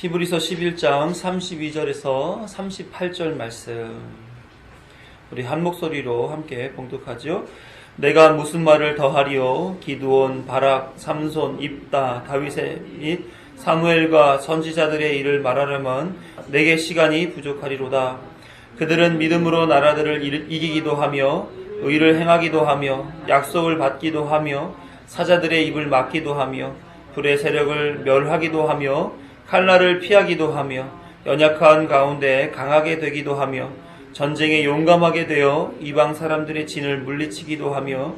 히브리서 11장 32절에서 38절 말씀 우리 한 목소리로 함께 봉독하죠. 내가 무슨 말을 더하리요? 기드온, 바락, 삼손, 입다, 다윗의 및 사무엘과 선지자들의 일을 말하려면 내게 시간이 부족하리로다. 그들은 믿음으로 나라들을 이기기도 하며 의를 행하기도 하며 약속을 받기도 하며 사자들의 입을 막기도 하며 불의 세력을 멸하기도 하며 칼날을 피하기도 하며 연약한 가운데 강하게 되기도 하며 전쟁에 용감하게 되어 이방 사람들의 진을 물리치기도 하며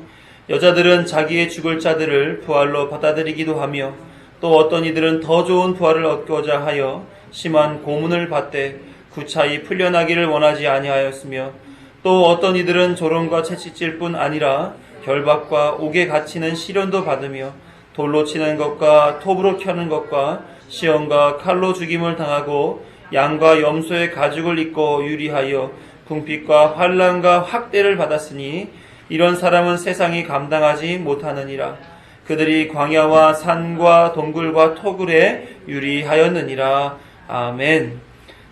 여자들은 자기의 죽을 자들을 부활로 받아들이기도 하며 또 어떤 이들은 더 좋은 부활을 얻고자 하여 심한 고문을 받되 구차히 풀려나기를 원하지 아니하였으며 또 어떤 이들은 조롱과 채찍질 뿐 아니라 결박과 옥에 갇히는 시련도 받으며 돌로 치는 것과 톱으로 켜는 것과 시험과 칼로 죽임을 당하고 양과 염소의 가죽을 입고 유리하여 궁핍과 환난과 학대를 받았으니 이런 사람은 세상이 감당하지 못하느니라. 그들이 광야와 산과 동굴과 토굴에 유리하였느니라. 아멘.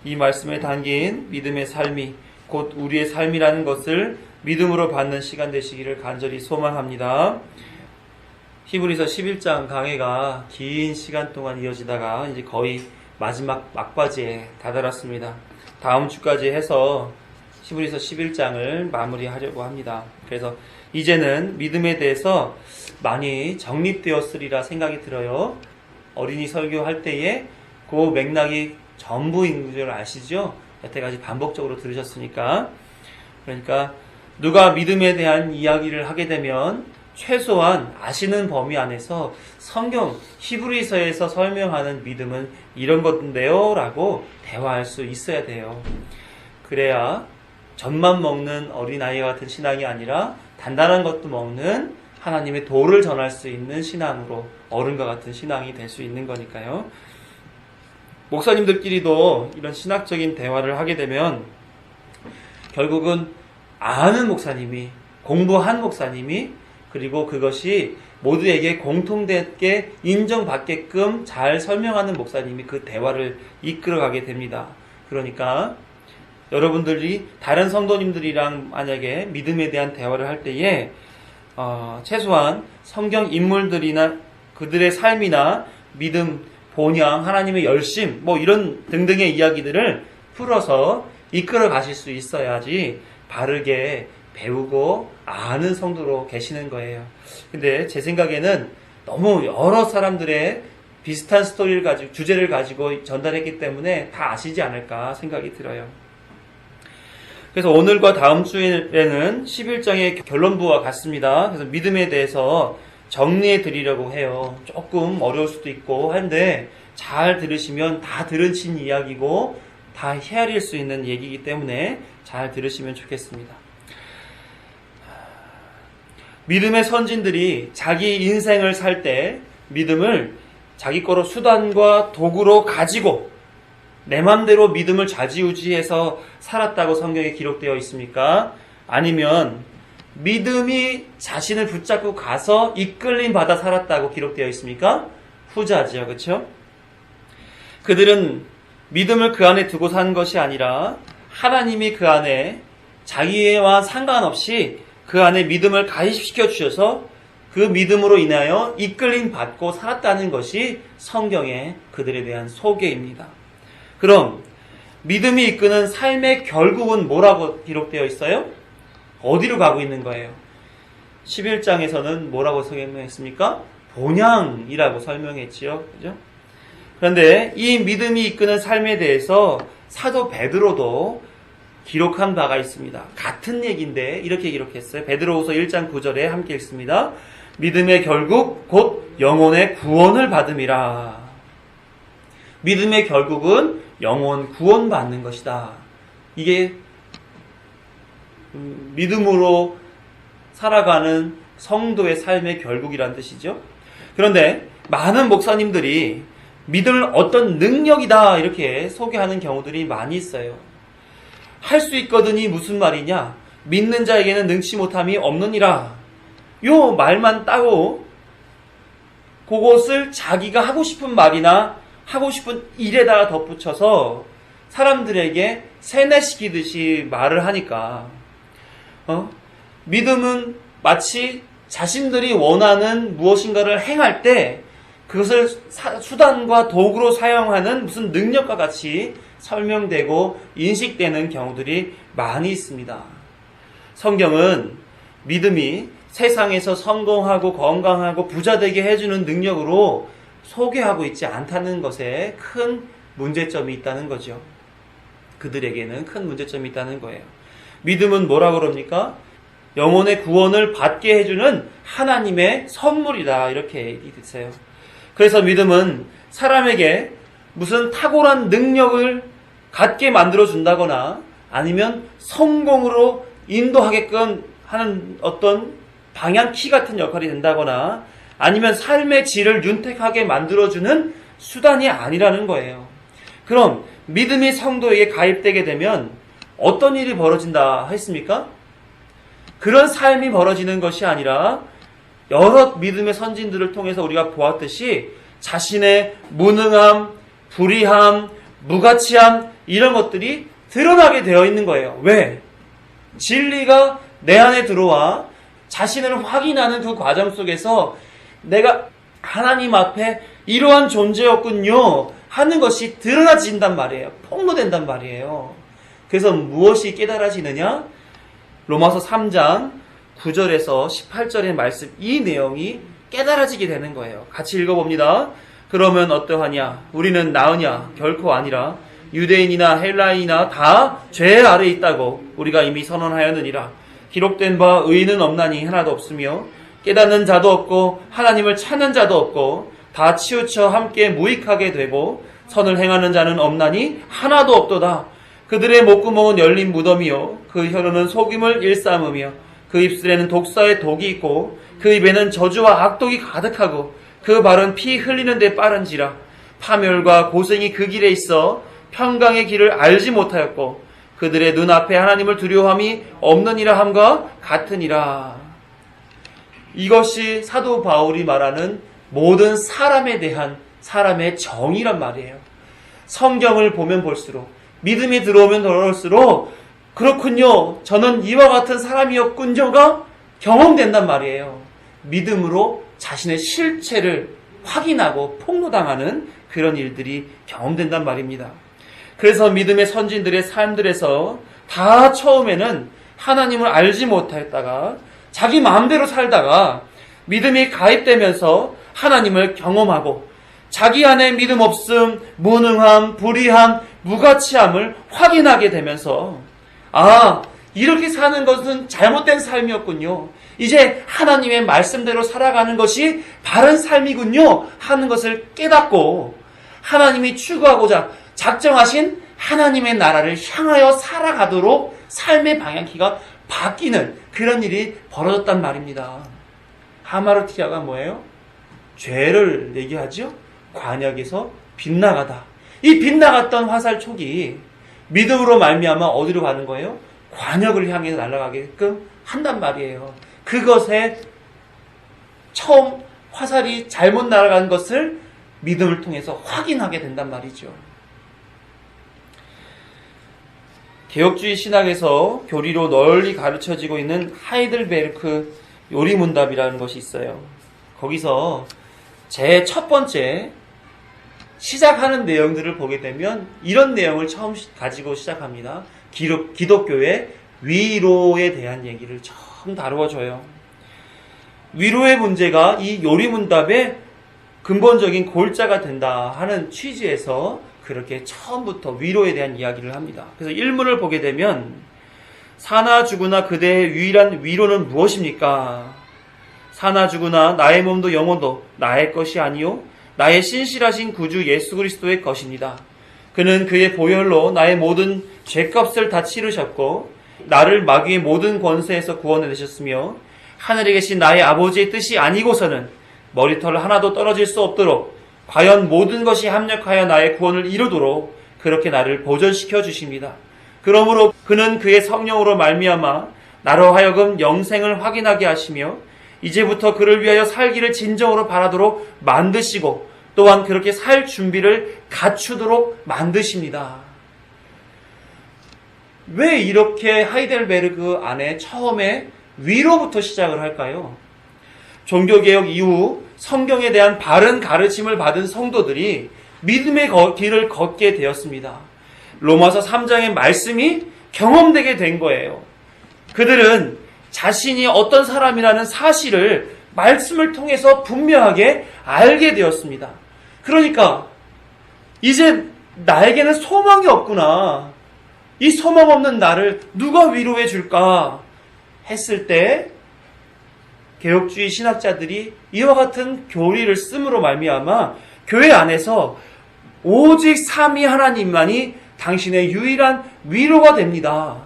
이 말씀에 담긴 믿음의 삶이 곧 우리의 삶이라는 것을 믿음으로 받는 시간 되시기를 간절히 소망합니다. 히브리서 11장 강해가 긴 시간 동안 이어지다가 이제 거의 마지막 막바지에 다다랐습니다. 다음 주까지 해서 히브리서 11장을 마무리하려고 합니다. 그래서 이제는 믿음에 대해서 많이 정립되었으리라 생각이 들어요. 어린이 설교할 때에 그 맥락이 전부인 줄 아시죠? 여태까지 반복적으로 들으셨으니까. 그러니까 누가 믿음에 대한 이야기를 하게 되면 최소한 아시는 범위 안에서 성경 히브리서에서 설명하는 믿음은 이런 건데요 라고 대화할 수 있어야 돼요. 그래야 젖만 먹는 어린아이 같은 신앙이 아니라 단단한 것도 먹는 하나님의 도를 전할 수 있는 신앙으로 어른과 같은 신앙이 될 수 있는 거니까요. 목사님들끼리도 이런 신학적인 대화를 하게 되면 결국은 아는 목사님이, 공부한 목사님이, 그리고 그것이 모두에게 공통되게 인정받게끔 잘 설명하는 목사님이 그 대화를 이끌어가게 됩니다. 그러니까 여러분들이 다른 성도님들이랑 만약에 믿음에 대한 대화를 할 때에 최소한 성경 인물들이나 그들의 삶이나 믿음, 본향, 하나님의 열심 뭐 이런 등등의 이야기들을 풀어서 이끌어 가실 수 있어야지 바르게 배우고 아는 성도로 계시는 거예요. 근데 제 생각에는 너무 여러 사람들의 비슷한 스토리를 가지고 주제를 가지고 전달했기 때문에 다 아시지 않을까 생각이 들어요. 그래서 오늘과 다음 주에는 11장의 결론부와 같습니다. 그래서 믿음에 대해서 정리해 드리려고 해요. 조금 어려울 수도 있고 한데 잘 들으시면 다 들은 친 이야기고 다 헤아릴 수 있는 얘기이기 때문에 잘 들으시면 좋겠습니다. 믿음의 선진들이 자기 인생을 살 때 믿음을 자기 거로 수단과 도구로 가지고 내 맘대로 믿음을 좌지우지해서 살았다고 성경에 기록되어 있습니까? 아니면 믿음이 자신을 붙잡고 가서 이끌림 받아 살았다고 기록되어 있습니까? 후자지요. 그렇죠? 그들은 믿음을 그 안에 두고 산 것이 아니라 하나님이 그 안에 자기와 상관없이 그 안에 믿음을 가입시켜 주셔서 그 믿음으로 인하여 이끌림 받고 살았다는 것이 성경의 그들에 대한 소개입니다. 그럼 믿음이 이끄는 삶의 결국은 뭐라고 기록되어 있어요? 어디로 가고 있는 거예요? 11장에서는 뭐라고 설명했습니까? 본향이라고 설명했지요. 그죠? 그런데 이 믿음이 이끄는 삶에 대해서 사도 베드로도 기록한 바가 있습니다. 같은 얘기인데 이렇게 기록했어요. 베드로후서 1장 9절에 함께 읽습니다. 믿음의 결국 곧 영혼의 구원을 받음이라. 믿음의 결국은 영혼 구원 받는 것이다. 이게 믿음으로 살아가는 성도의 삶의 결국이란 뜻이죠. 그런데 많은 목사님들이 믿음을 어떤 능력이다 이렇게 소개하는 경우들이 많이 있어요. 할 수 있거든이 무슨 말이냐? 믿는 자에게는 능치 못함이 없느니라. 요 말만 따고 그것을 자기가 하고 싶은 말이나 하고 싶은 일에다가 덧붙여서 사람들에게 세뇌시키듯이 말을 하니까 믿음은 마치 자신들이 원하는 무엇인가를 행할 때 그것을 수단과 도구로 사용하는 무슨 능력과 같이 설명되고 인식되는 경우들이 많이 있습니다. 성경은 믿음이 세상에서 성공하고 건강하고 부자되게 해주는 능력으로 소개하고 있지 않다는 것에 큰 문제점이 있다는 거죠. 그들에게는 큰 문제점이 있다는 거예요. 믿음은 뭐라 그럽니까? 영혼의 구원을 받게 해주는 하나님의 선물이다, 이렇게 얘기했어요. 그래서 믿음은 사람에게 무슨 탁월한 능력을 갖게 만들어준다거나 아니면 성공으로 인도하게끔 하는 어떤 방향키 같은 역할이 된다거나 아니면 삶의 질을 윤택하게 만들어주는 수단이 아니라는 거예요. 그럼 믿음이 성도에게 가입되게 되면 어떤 일이 벌어진다 했습니까? 그런 삶이 벌어지는 것이 아니라 여러 믿음의 선진들을 통해서 우리가 보았듯이 자신의 무능함, 불의함, 무가치함 이런 것들이 드러나게 되어 있는 거예요. 왜? 진리가 내 안에 들어와 자신을 확인하는 그 과정 속에서 내가 하나님 앞에 이러한 존재였군요 하는 것이 드러나진단 말이에요. 폭로된단 말이에요. 그래서 무엇이 깨달아지느냐? 로마서 3장 9절에서 18절의 말씀, 이 내용이 깨달아지게 되는 거예요. 같이 읽어봅니다. 그러면 어떠하냐? 우리는 나으냐? 결코 아니라 유대인이나 헬라인이나 다 죄 아래 있다고 우리가 이미 선언하였느니라. 기록된 바 의인은 없나니 하나도 없으며 깨닫는 자도 없고 하나님을 찾는 자도 없고 다 치우쳐 함께 무익하게 되고 선을 행하는 자는 없나니 하나도 없도다. 그들의 목구멍은 열린 무덤이요 그 혀로는 속임을 일삼으며 그 입술에는 독사의 독이 있고 그 입에는 저주와 악독이 가득하고 그 발은 피 흘리는 데 빠른지라. 파멸과 고생이 그 길에 있어 평강의 길을 알지 못하였고 그들의 눈앞에 하나님을 두려워함이 없느니라 함과 같으니라. 이것이 사도 바울이 말하는 모든 사람에 대한 사람의 정의란 말이에요. 성경을 보면 볼수록 믿음이 들어오면 들어올수록 그렇군요, 저는 이와 같은 사람이었군요가 경험된단 말이에요. 믿음으로 자신의 실체를 확인하고 폭로당하는 그런 일들이 경험된단 말입니다. 그래서 믿음의 선진들의 삶들에서 다 처음에는 하나님을 알지 못했다가 자기 마음대로 살다가 믿음이 가입되면서 하나님을 경험하고 자기 안에 믿음 없음, 무능함, 불의함, 무가치함을 확인하게 되면서 이렇게 사는 것은 잘못된 삶이었군요. 이제 하나님의 말씀대로 살아가는 것이 바른 삶이군요 하는 것을 깨닫고 하나님이 추구하고자 작정하신 하나님의 나라를 향하여 살아가도록 삶의 방향키가 바뀌는 그런 일이 벌어졌단 말입니다. 하마르티아가 뭐예요? 죄를 얘기하죠? 관역에서 빗나가다. 이 빗나갔던 화살촉이 믿음으로 말미암아 어디로 가는 거예요? 관역을 향해서 날아가게끔 한단 말이에요. 그것에 처음 화살이 잘못 날아간 것을 믿음을 통해서 확인하게 된단 말이죠. 개혁주의 신학에서 교리로 널리 가르쳐지고 있는 하이델베르크 요리문답이라는 것이 있어요. 거기서 제 첫 번째 시작하는 내용들을 보게 되면 이런 내용을 처음 가지고 시작합니다. 기독교의 위로에 대한 얘기를 처음 다루어줘요. 위로의 문제가 이 요리문답의 근본적인 골자가 된다 하는 취지에서 그렇게 처음부터 위로에 대한 이야기를 합니다. 그래서 1문을 보게 되면 사나 죽으나 그대의 유일한 위로는 무엇입니까? 사나 죽으나 나의 몸도 영혼도 나의 것이 아니요 나의 신실하신 구주 예수 그리스도의 것입니다. 그는 그의 보혈로 나의 모든 죄값을 다 치르셨고 나를 마귀의 모든 권세에서 구원해내셨으며 하늘에 계신 나의 아버지의 뜻이 아니고서는 머리털 하나도 떨어질 수 없도록 과연 모든 것이 합력하여 나의 구원을 이루도록 그렇게 나를 보존시켜 주십니다. 그러므로 그는 그의 성령으로 말미암아 나로 하여금 영생을 확인하게 하시며 이제부터 그를 위하여 살기를 진정으로 바라도록 만드시고 또한 그렇게 살 준비를 갖추도록 만드십니다. 왜 이렇게 하이델베르그 안에 처음에 위로부터 시작을 할까요? 종교개혁 이후 성경에 대한 바른 가르침을 받은 성도들이 믿음의 길을 걷게 되었습니다. 로마서 3장의 말씀이 경험되게 된 거예요. 그들은 자신이 어떤 사람이라는 사실을 말씀을 통해서 분명하게 알게 되었습니다. 그러니까 이제 나에게는 소망이 없구나. 이 소망 없는 나를 누가 위로해 줄까 했을 때 개혁주의 신학자들이 이와 같은 교리를 씀으로 말미암아 교회 안에서 오직 삼위 하나님만이 당신의 유일한 위로가 됩니다.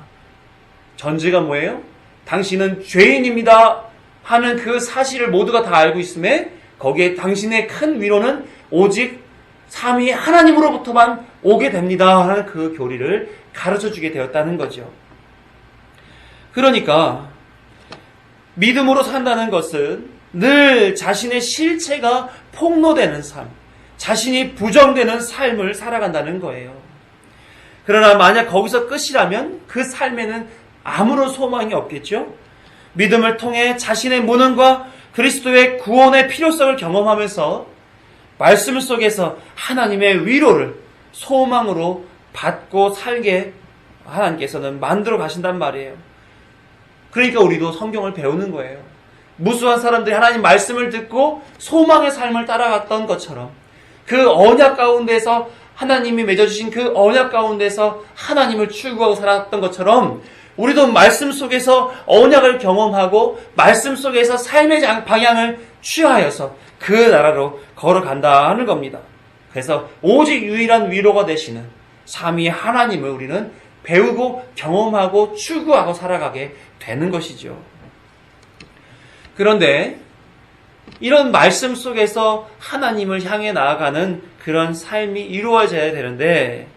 전제가 뭐예요? 당신은 죄인입니다 하는 그 사실을 모두가 다 알고 있음에 거기에 당신의 큰 위로는 오직 삼위 하나님으로부터만 오게 됩니다 하는 그 교리를 가르쳐주게 되었다는 거죠. 그러니까 믿음으로 산다는 것은 늘 자신의 실체가 폭로되는 삶, 자신이 부정되는 삶을 살아간다는 거예요. 그러나 만약 거기서 끝이라면 그 삶에는 아무런 소망이 없겠죠. 믿음을 통해 자신의 무능과 그리스도의 구원의 필요성을 경험하면서 말씀 속에서 하나님의 위로를 소망으로 받고 살게 하나님께서는 만들어 가신단 말이에요. 그러니까 우리도 성경을 배우는 거예요. 무수한 사람들이 하나님 말씀을 듣고 소망의 삶을 따라갔던 것처럼 그 언약 가운데서 하나님이 맺어주신 그 언약 가운데서 하나님을 추구하고 살았던 것처럼 우리도 말씀 속에서 언약을 경험하고 말씀 속에서 삶의 방향을 취하여서 그 나라로 걸어간다 하는 겁니다. 그래서 오직 유일한 위로가 되시는 삼위 하나님을 우리는 배우고 경험하고 추구하고 살아가게 되는 것이죠. 그런데 이런 말씀 속에서 하나님을 향해 나아가는 그런 삶이 이루어져야 되는데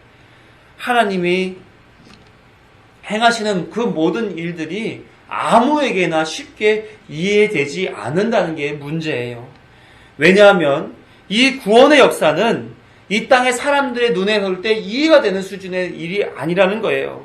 하나님이 행하시는 그 모든 일들이 아무에게나 쉽게 이해되지 않는다는 게 문제예요. 왜냐하면 이 구원의 역사는 이 땅의 사람들의 눈에 볼 때 이해가 되는 수준의 일이 아니라는 거예요.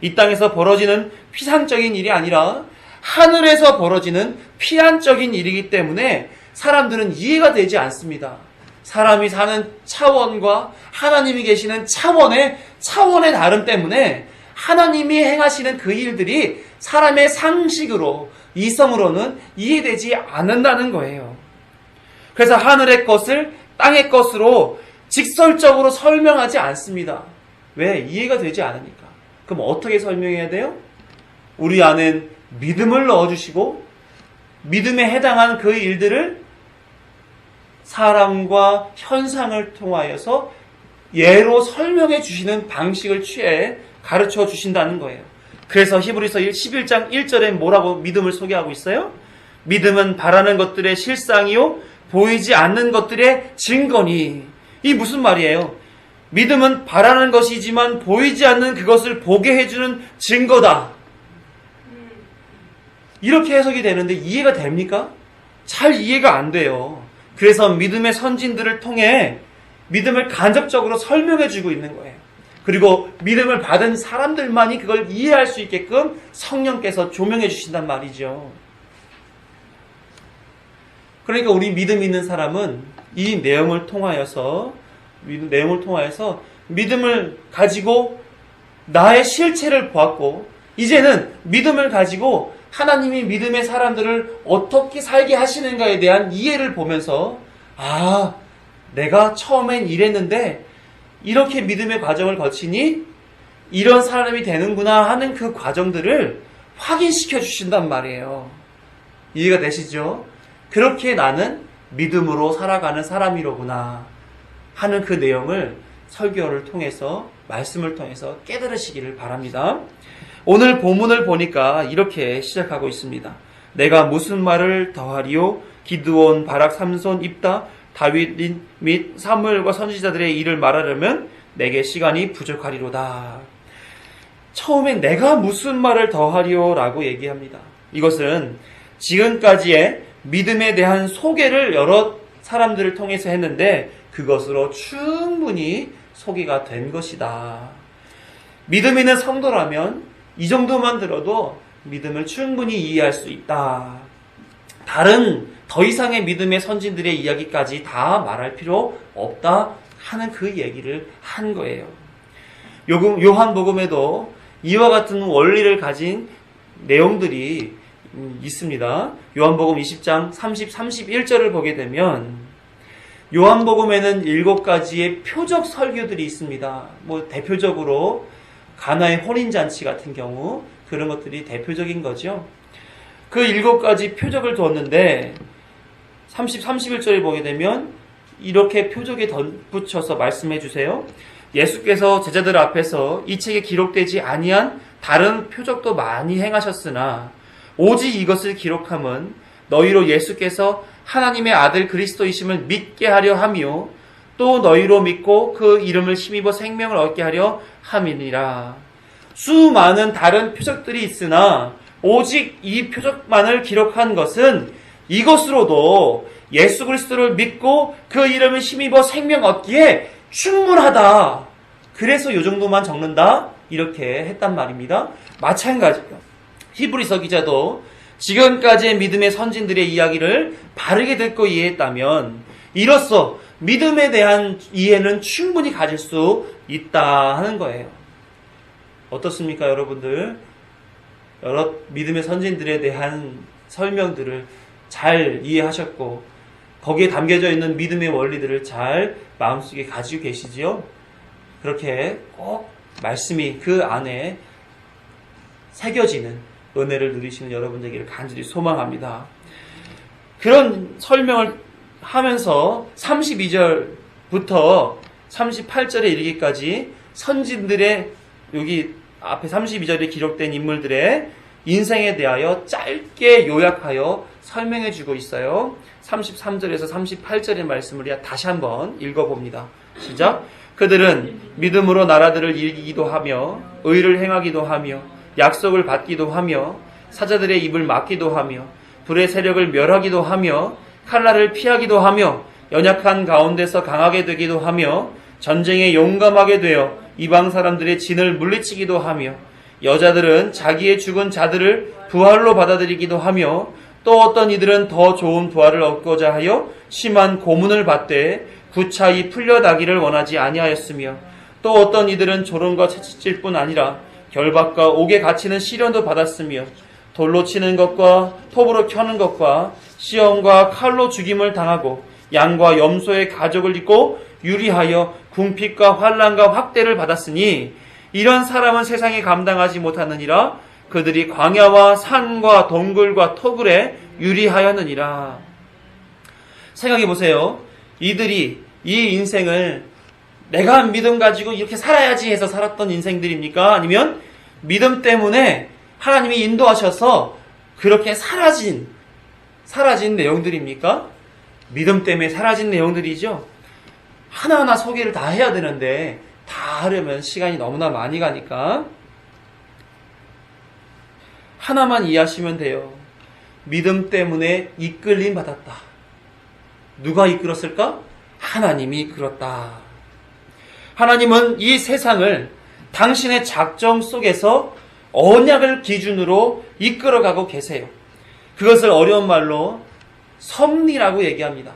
이 땅에서 벌어지는 피상적인 일이 아니라 하늘에서 벌어지는 피안적인 일이기 때문에 사람들은 이해가 되지 않습니다. 사람이 사는 차원과 하나님이 계시는 차원의 다름 때문에 하나님이 행하시는 그 일들이 사람의 상식으로, 이성으로는 이해되지 않는다는 거예요. 그래서 하늘의 것을 땅의 것으로 직설적으로 설명하지 않습니다. 왜? 이해가 되지 않으니까. 그럼 어떻게 설명해야 돼요? 우리 안엔 믿음을 넣어주시고 믿음에 해당하는 그 일들을 사람과 현상을 통하여서 예로 설명해 주시는 방식을 취해 가르쳐 주신다는 거예요. 그래서 히브리서 11장 1절에 뭐라고 믿음을 소개하고 있어요? 믿음은 바라는 것들의 실상이요 보이지 않는 것들의 증거니. 이 무슨 말이에요? 믿음은 바라는 것이지만 보이지 않는 그것을 보게 해주는 증거다. 이렇게 해석이 되는데 이해가 됩니까? 잘 이해가 안 돼요. 그래서 믿음의 선진들을 통해 믿음을 간접적으로 설명해 주고 있는 거예요. 그리고 믿음을 받은 사람들만이 그걸 이해할 수 있게끔 성령께서 조명해 주신단 말이죠. 그러니까 우리 믿음 있는 사람은 이 내용을 통하여서 믿음을 가지고 나의 실체를 보았고 이제는 믿음을 가지고 하나님이 믿음의 사람들을 어떻게 살게 하시는가에 대한 이해를 보면서 내가 처음엔 이랬는데 이렇게 믿음의 과정을 거치니 이런 사람이 되는구나 하는 그 과정들을 확인시켜 주신단 말이에요. 이해가 되시죠? 그렇게 나는 믿음으로 살아가는 사람이로구나 하는 그 내용을 설교를 통해서 말씀을 통해서 깨달으시기를 바랍니다. 오늘 본문을 보니까 이렇게 시작하고 있습니다. 내가 무슨 말을 더하리요? 기드온, 바락, 삼손, 입다, 다윗 및 사무엘과 선지자들의 일을 말하려면 내게 시간이 부족하리로다. 처음에 내가 무슨 말을 더하리요? 라고 얘기합니다. 이것은 지금까지의 믿음에 대한 소개를 여러 사람들을 통해서 했는데 그것으로 충분히 소개가 된 것이다. 믿음 있는 성도라면 이 정도만 들어도 믿음을 충분히 이해할 수 있다. 다른 더 이상의 믿음의 선진들의 이야기까지 다 말할 필요 없다 하는 그 얘기를 한 거예요. 요한복음에도 이와 같은 원리를 가진 내용들이 있습니다. 요한복음 20장 30, 31절을 보게 되면 요한복음에는 7가지의 표적 설교들이 있습니다. 대표적으로 가나의 혼인잔치 같은 경우 그런 것들이 대표적인 거죠. 그 7가지 표적을 두었는데 30, 31절을 보게 되면 이렇게 표적에 덧붙여서 말씀해 주세요. 예수께서 제자들 앞에서 이 책에 기록되지 아니한 다른 표적도 많이 행하셨으나 오직 이것을 기록함은 너희로 예수께서 하나님의 아들 그리스도이심을 믿게 하려 하며 또 너희로 믿고 그 이름을 힘입어 생명을 얻게 하려 함이니라. 수많은 다른 표적들이 있으나 오직 이 표적만을 기록한 것은 이것으로도 예수 그리스도를 믿고 그 이름을 힘입어 생명 얻기에 충분하다. 그래서 이 정도만 적는다. 이렇게 했단 말입니다. 마찬가지로 히브리서 기자도 지금까지의 믿음의 선진들의 이야기를 바르게 듣고 이해했다면 이로써 믿음에 대한 이해는 충분히 가질 수 있다 하는 거예요. 어떻습니까, 여러분들? 여러 믿음의 선진들에 대한 설명들을 잘 이해하셨고 거기에 담겨져 있는 믿음의 원리들을 잘 마음속에 가지고 계시지요? 그렇게 꼭 말씀이 그 안에 새겨지는 은혜를 누리시는 여러분 되기를 간절히 소망합니다. 그런 설명을 하면서 32절부터 38절에 이르기까지 선진들의 여기 앞에 32절에 기록된 인물들의 인생에 대하여 짧게 요약하여 설명해 주고 있어요. 33절에서 38절의 말씀을 다시 한번 읽어봅니다. 시작. 그들은 믿음으로 나라들을 이기기도 하며 의를 행하기도 하며 약속을 받기도 하며 사자들의 입을 막기도 하며 불의 세력을 멸하기도 하며 칼날을 피하기도 하며 연약한 가운데서 강하게 되기도 하며 전쟁에 용감하게 되어 이방 사람들의 진을 물리치기도 하며 여자들은 자기의 죽은 자들을 부활로 받아들이기도 하며 또 어떤 이들은 더 좋은 부활을 얻고자 하여 심한 고문을 받되 구차히 풀려나기를 원하지 아니하였으며 또 어떤 이들은 조롱과 채찍질 뿐 아니라 결박과 옥에 갇히는 시련도 받았으며 돌로 치는 것과 톱으로 켜는 것과 시험과 칼로 죽임을 당하고 양과 염소의 가죽을 입고 유리하여 궁핍과 환난과 확대를 받았으니 이런 사람은 세상에 감당하지 못하느니라. 그들이 광야와 산과 동굴과 토굴에 유리하였느니라. 생각해 보세요. 이들이 이 인생을 내가 믿음 가지고 이렇게 살아야지 해서 살았던 인생들입니까? 아니면 믿음 때문에 하나님이 인도하셔서 그렇게 사라진 내용들입니까? 믿음 때문에 사라진 내용들이죠. 하나하나 소개를 다 해야 되는데 다 하려면 시간이 너무나 많이 가니까 하나만 이해하시면 돼요. 믿음 때문에 이끌림 받았다. 누가 이끌었을까? 하나님이 이끌었다. 하나님은 이 세상을 당신의 작정 속에서 언약을 기준으로 이끌어가고 계세요. 그것을 어려운 말로 섭리라고 얘기합니다.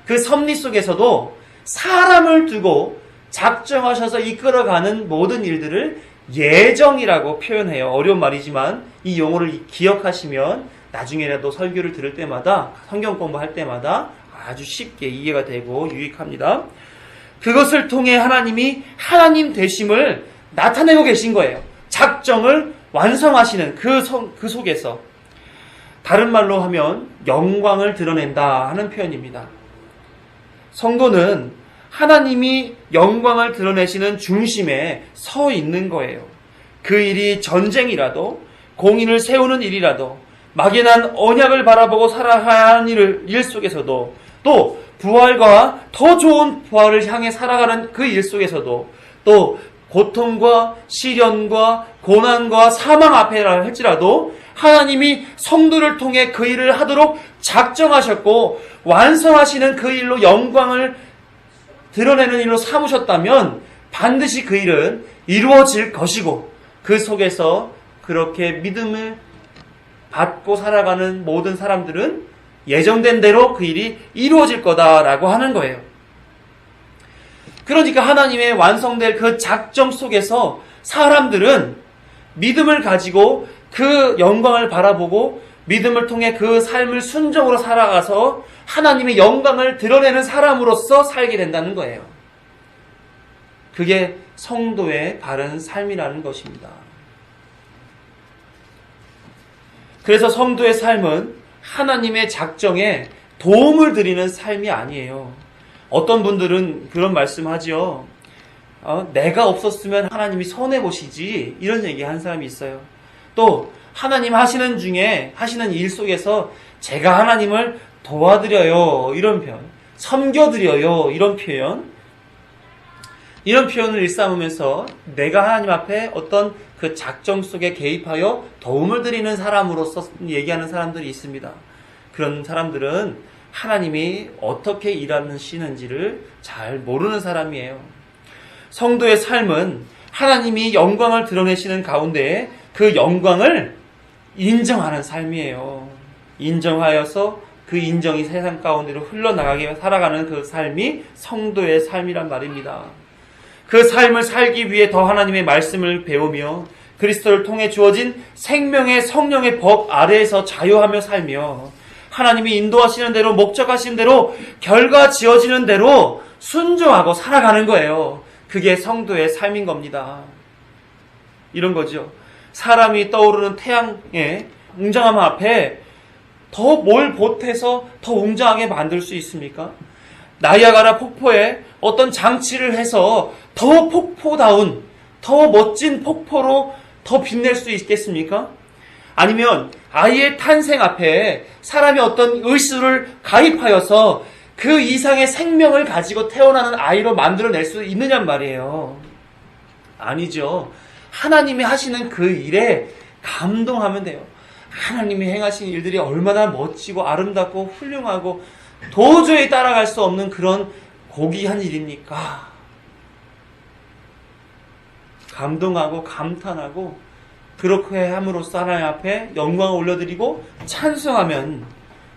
그 섭리 속에서도 사람을 두고 작정하셔서 이끌어가는 모든 일들을 예정이라고 표현해요. 어려운 말이지만 이 용어를 기억하시면 나중에라도 설교를 들을 때마다 성경 공부할 때마다 아주 쉽게 이해가 되고 유익합니다. 그것을 통해 하나님이 하나님 되심을 나타내고 계신 거예요. 작정을 완성하시는 그 속에서 다른 말로 하면 영광을 드러낸다 하는 표현입니다. 성도는 하나님이 영광을 드러내시는 중심에 서 있는 거예요. 그 일이 전쟁이라도 공인을 세우는 일이라도 막연한 언약을 바라보고 살아가야 하는 일 속에서도 또 부활과 더 좋은 부활을 향해 살아가는 그 일 속에서도 또 고통과 시련과 고난과 사망 앞에라 할지라도 하나님이 성도를 통해 그 일을 하도록 작정하셨고 완성하시는 그 일로 영광을 드러내는 일로 삼으셨다면 반드시 그 일은 이루어질 것이고 그 속에서 그렇게 믿음을 받고 살아가는 모든 사람들은 예정된 대로 그 일이 이루어질 거다라고 하는 거예요. 그러니까 하나님의 완성될 그 작정 속에서 사람들은 믿음을 가지고 그 영광을 바라보고 믿음을 통해 그 삶을 순종으로 살아가서 하나님의 영광을 드러내는 사람으로서 살게 된다는 거예요. 그게 성도의 바른 삶이라는 것입니다. 그래서 성도의 삶은 하나님의 작정에 도움을 드리는 삶이 아니에요. 어떤 분들은 그런 말씀하지요. 내가 없었으면 하나님이 손해보시지, 이런 얘기 하는 사람이 있어요. 또 하나님 하시는 일 속에서 제가 하나님을 도와드려요, 이런 표현, 섬겨드려요, 이런 표현을 일삼으면서 내가 하나님 앞에 어떤 그 작정 속에 개입하여 도움을 드리는 사람으로서 얘기하는 사람들이 있습니다. 그런 사람들은 하나님이 어떻게 일하시는지를 잘 모르는 사람이에요. 성도의 삶은 하나님이 영광을 드러내시는 가운데 그 영광을 인정하는 삶이에요. 인정하여서 그 인정이 세상 가운데로 흘러나가게 살아가는 그 삶이 성도의 삶이란 말입니다. 그 삶을 살기 위해 더 하나님의 말씀을 배우며 그리스도를 통해 주어진 생명의 성령의 법 아래에서 자유하며 살며 하나님이 인도하시는 대로 목적하신 대로 결과 지어지는 대로 순종하고 살아가는 거예요. 그게 성도의 삶인 겁니다. 이런 거죠. 사람이 떠오르는 태양의 웅장함 앞에 더 뭘 보태서 더 웅장하게 만들 수 있습니까? 나이아가라 폭포에 어떤 장치를 해서 더 폭포다운, 더 멋진 폭포로 더 빛낼 수 있겠습니까? 아니면 아이의 탄생 앞에 사람이 어떤 의술을 가입하여서 그 이상의 생명을 가지고 태어나는 아이로 만들어낼 수 있느냔 말이에요. 아니죠. 하나님이 하시는 그 일에 감동하면 돼요. 하나님이 행하신 일들이 얼마나 멋지고 아름답고 훌륭하고 도저히 따라갈 수 없는 그런 고귀한 일입니까? 감동하고 감탄하고 그렇게 함으로써 하나님 앞에 영광을 올려드리고 찬송하면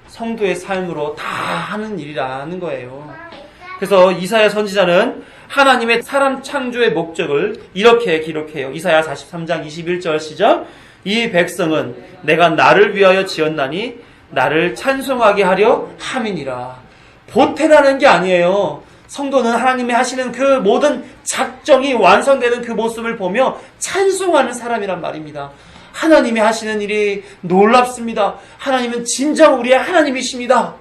성도의 삶으로 다 하는 일이라는 거예요. 그래서 이사야 선지자는 하나님의 사람 창조의 목적을 이렇게 기록해요. 이사야 43장 21절 시작. 이 백성은 내가 나를 위하여 지었나니 나를 찬송하게 하려 함이니라. 보태라는 게 아니에요. 성도는 하나님이 하시는 그 모든 작정이 완성되는 그 모습을 보며 찬송하는 사람이란 말입니다. 하나님이 하시는 일이 놀랍습니다. 하나님은 진정 우리의 하나님이십니다.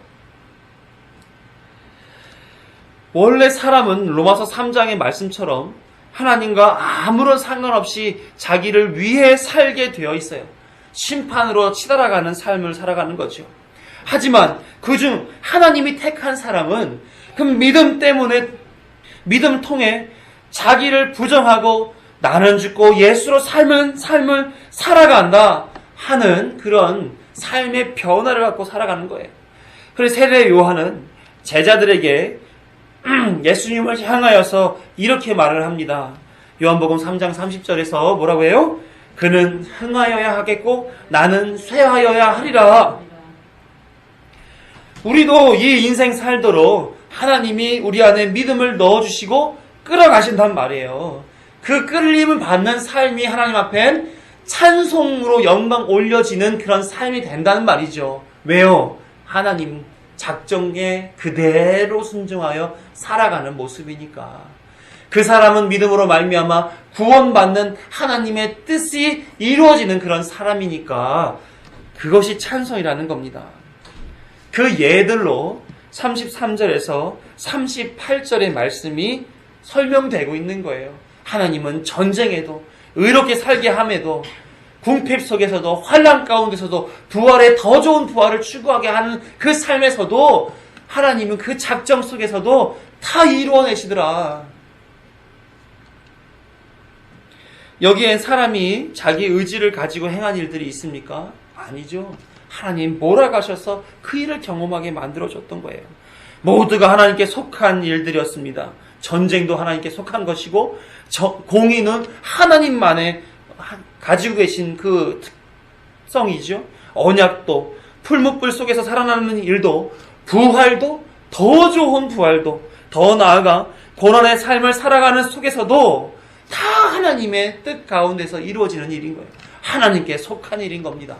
원래 사람은 로마서 3장의 말씀처럼 하나님과 아무런 상관없이 자기를 위해 살게 되어 있어요. 심판으로 치달아가는 삶을 살아가는 거죠. 하지만 그중 하나님이 택한 사람은 그 믿음 때문에 믿음 통해 자기를 부정하고 나는 죽고 예수로 삶을 살아간다 하는 그런 삶의 변화를 갖고 살아가는 거예요. 그래서 세례 요한은 제자들에게 예수님을 향하여서 이렇게 말을 합니다. 요한복음 3장 30절에서 뭐라고 해요? 그는 흥하여야 하겠고 나는 쇠하여야 하리라. 우리도 이 인생 살도록 하나님이 우리 안에 믿음을 넣어주시고 끌어가신단 말이에요. 그 끌림을 받는 삶이 하나님 앞엔 찬송으로 영광 올려지는 그런 삶이 된다는 말이죠. 왜요? 하나님 작정에 그대로 순종하여 살아가는 모습이니까. 그 사람은 믿음으로 말미암아 구원받는 하나님의 뜻이 이루어지는 그런 사람이니까 그것이 찬송이라는 겁니다. 그 예들로 33절에서 38절의 말씀이 설명되고 있는 거예요. 하나님은 전쟁에도 의롭게 살게 함에도 궁핍 속에서도 환난 가운데서도 부활의 더 좋은 부활을 추구하게 하는 그 삶에서도 하나님은 그 작정 속에서도 다 이루어내시더라. 여기엔 사람이 자기 의지를 가지고 행한 일들이 있습니까? 아니죠. 하나님 몰아가셔서 그 일을 경험하게 만들어줬던 거예요. 모두가 하나님께 속한 일들이었습니다. 전쟁도 하나님께 속한 것이고 공의는 하나님만의 가지고 계신 그 특성이죠. 언약도, 풀무불 속에서 살아나는 일도, 부활도, 더 좋은 부활도, 더 나아가 고난의 삶을 살아가는 속에서도 다 하나님의 뜻 가운데서 이루어지는 일인 거예요. 하나님께 속한 일인 겁니다.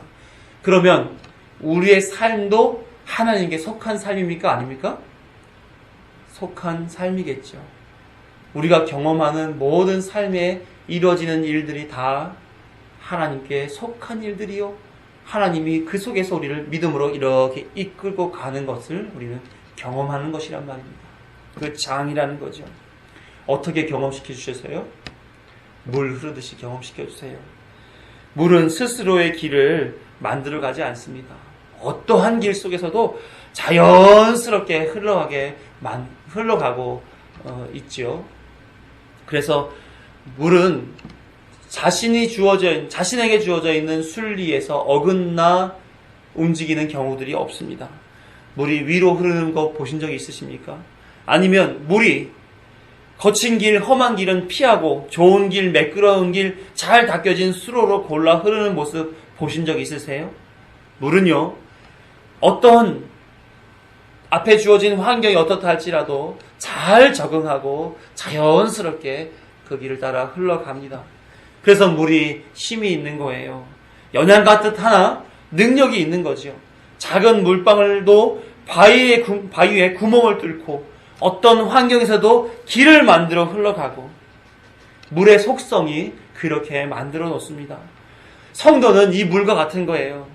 그러면 우리의 삶도 하나님께 속한 삶입니까? 아닙니까? 속한 삶이겠죠. 우리가 경험하는 모든 삶에 이루어지는 일들이 다 하나님께 속한 일들이요. 하나님이 그 속에서 우리를 믿음으로 이렇게 이끌고 가는 것을 우리는 경험하는 것이란 말입니다. 그 장이라는 거죠. 어떻게 경험시켜 주셨어요? 물 흐르듯이 경험시켜 주세요. 물은 스스로의 길을 만들어 가지 않습니다. 어떠한 길 속에서도 자연스럽게 흘러가고 있죠. 그래서 물은 자신에게 주어져 있는 순리에서 어긋나 움직이는 경우들이 없습니다. 물이 위로 흐르는 거 보신 적 있으십니까? 아니면 물이 거친 길, 험한 길은 피하고 좋은 길, 매끄러운 길, 잘 닦여진 수로로 골라 흐르는 모습 보신 적 있으세요? 물은요, 어떤 앞에 주어진 환경이 어떻다 할지라도 잘 적응하고 자연스럽게 그 길을 따라 흘러갑니다. 그래서 물이 힘이 있는 거예요. 연양 같듯 하나 능력이 있는 거죠. 작은 물방울도 바위에 구멍을 뚫고 어떤 환경에서도 길을 만들어 흘러가고 물의 속성이 그렇게 만들어 놓습니다. 성도는 이 물과 같은 거예요.